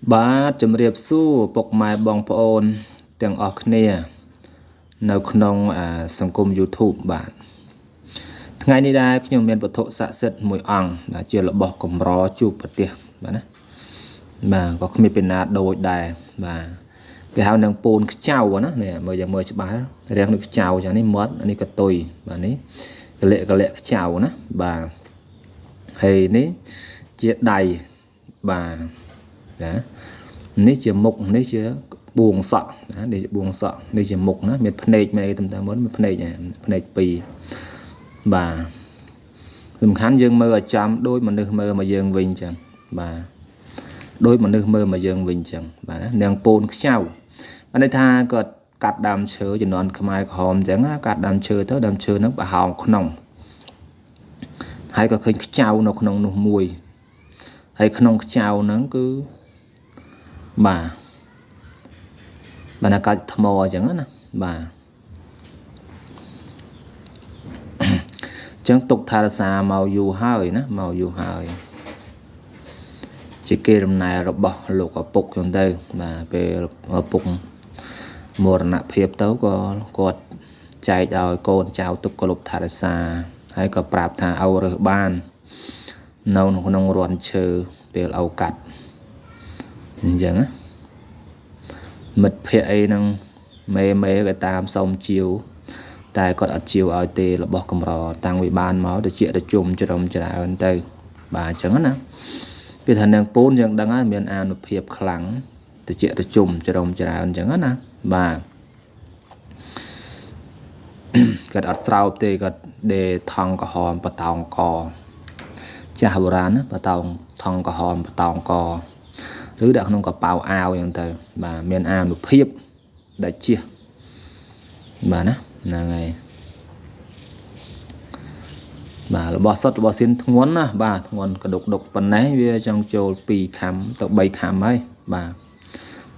បាទជំរាបសួរពុកម៉ែបងប្អូនទាំងអស់គ្នានៅក្នុងសង្គម YouTube បាទថ្ងៃនេះដែរខ្ញុំមានវត្ថុស័ក្តិសិទ្ធិមួយអង្គដែលជារបស់កម្រជួបប្រទេសបាទណាបាទក៏គ្មានពីណាដូចដែរបាទគេហៅនឹងពូនខ្ចៅណានេះមើលយ៉ាងមើលច្បាស់រាងដូចខ្ចៅចឹងនេះមាត់នេះក៏តុយបាទនេះកលៈខ្ចៅណាបាទហើយនេះជាដៃបាទណានេះជាមុខនេះជាបួងសក់ណានេះជាបួងសក់នេះជាមុខណាមានភ្នែកមានអីតាមមុនមានភ្នែកពីរបាទសំខាន់យើងមើលឲ្យចំដូចមនុស្សមើលមកយើងវិញចឹងបាទដូចមនុស្សមើលមកយើងវិញចឹងបាទនាងពូនខ្ចៅអានេះថាគាត់កាត់ដើមឈើជំនាន់ខ្មែរក្រហមចឹងកាត់ដើមឈើទៅដើមឈើហ្នឹងប្រហោងក្នុងហើយក៏ឃើញខ្ចៅនៅក្នុងនោះមួយហើយក្នុងខ្ចៅហ្នឹងគឺបាទបានកាច់ថ្មអញ្ចឹងណាបាទចឹងទុកថារសាមកយូរហើយណាមកយូរហើយជាគេដំណើររបស់លោកឪពុកចឹងទៅបាទពេលឪពុកមរណភាពទៅក៏គាត់ចែកឲ្យកូនចៅទុកកលុបថារសាហើយក៏ប្រាប់ថាឲ្យរើសបាននៅក្នុងរន្ធឈើពេលឲ្យកាត់អញ្ចឹងណាមិត្តភ័ក្តិអីហ្នឹងមេក៏តាមសុំជាវតែគាត់អត់ជាវឲ្យទេរបស់កម្រតាំងពីបានមកទៅជាទៅជុំច្រំច្រើនទៅបាទអញ្ចឹងណាពីថានាងពូនយើងដឹងហើយមានអានុភាពខ្លាំងទៅជាទៅជុំច្រំច្រើនអញ្ចឹងណាបាទគាត់អត់ស្រោបទេគាត់ដេថងក្រហមបតោងកចាស់បុរាណណាបតោងថងក្រហមបតោងកឬដាក់ក្នុងកប៉ៅអាវអញ្ចឹងទៅបាទមានអានុភាពដែលជះបាទណាហ្នឹងហើយបាទរបស់សុទ្ធរបស់សៀនធ្ងន់ណាបាទធ្ងន់កដុកប៉ុណ្ណេះវាចង់ចូល2ខាំទៅ3ខាំហើយបាទ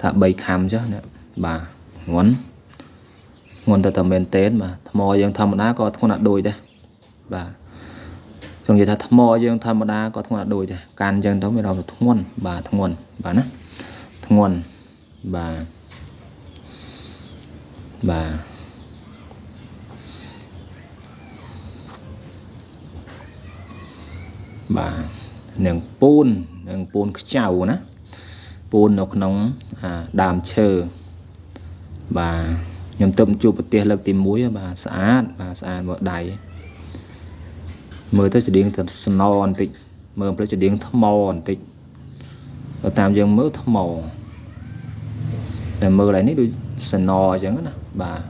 ថា3ខាំចុះនេះបាទធ្ងន់ទៅតែមែនតេនបាទថ្មយើងធម្មតាក៏ធ្ងន់អត់ដូចដែរបាទចង់និយាយថាថ្មយើងធម្មតាក៏ធ្ងន់អត់ដូចដែរកាន់អញ្ចឹងទៅមានរំធ្ងន់បាទធ្ងន់បាទណាធ្ងន់បាទបាទបាទនឹងពូនខ្ចៅណាពូននៅក្នុងដើមឈើបាទខ្ញុំទៅជួបប្រទេសលើកទី1បាទស្អាតបាទស្អាតមកដៃមើលទៅច្រៀងទៅស្នបន្តិចមើលផ្លេចច្រៀងថ្មបន្តិចបើតាមយើងមើលថ្មតែមើលឡើងនេះដូចស្នអញ្ចឹងណាបាទ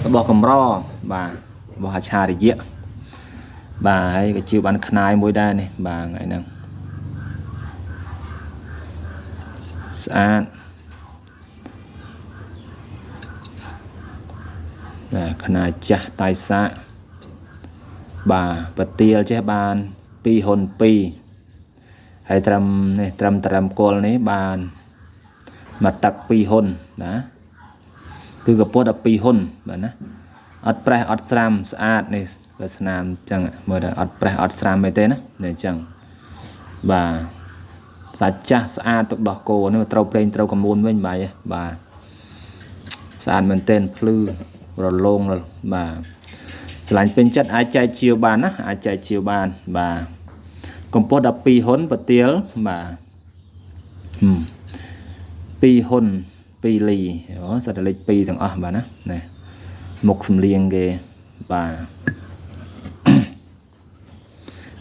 របស់កម្របាទរបស់អាចារ្យបាទហើយក៏ជឿបានខ្នាយមួយដែរនេះបាទថ្ងៃហ្នឹងស្អាតបាទខ្នាយចាស់តៃសាបាទប្រទាលចេះបាន2ហ៊ុន2ហើយត្រឹមគល់នេះបានមកទឹក2ហ៊ុនណាគឺកពុតដល់2ហ៊ុនបាទណាអត់ប្រេះអត់ស្រាំស្អាតនេះវាស្នាមអញ្ចឹងមើលទៅអត់ប្រេះអត់ស្រាំអីទេណានេះអញ្ចឹងបាទសាច់ចាស់ស្អាតទឹកដោះគោនេះត្រូវប្រេងត្រូវកមួនវិញបាទបាទស្អាតមែនទែនភ្លឺរលោងបាទឆ្លាញ់ពេញចិត្តអាចចែកជាវបានណាអាចចែកជាវបានបាទកម្ពស់12ហ៊ុនប្រទាលបាទ2ហ៊ុន2លីសត្វលេខ2ទាំងអស់បាទណានេះមុខសំលៀងគេបាទ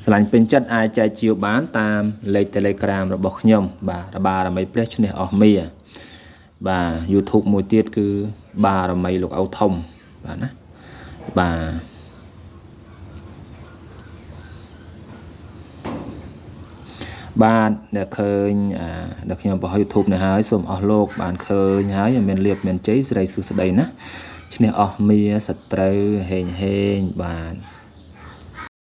ឆ្លាញ់ពេញចិត្តអាចចែកជាវបានតាមលេខ Telegram របស់ខ្ញុំបាទបារមីព្រះឈ្នះអស់មាបាទ YouTube មួយទៀតគឺបារមីលោកឪធំបាទណាបាទអ្នកឃើញដែលខ្ញុំបង្ហោះ YouTube នេះហើយសូមអស់លោកបានឃើញហើយមានលៀបមានជ័យសិរីសុខស្ដីណាឈ្នះអស់មាសត្រូវហេងបាទ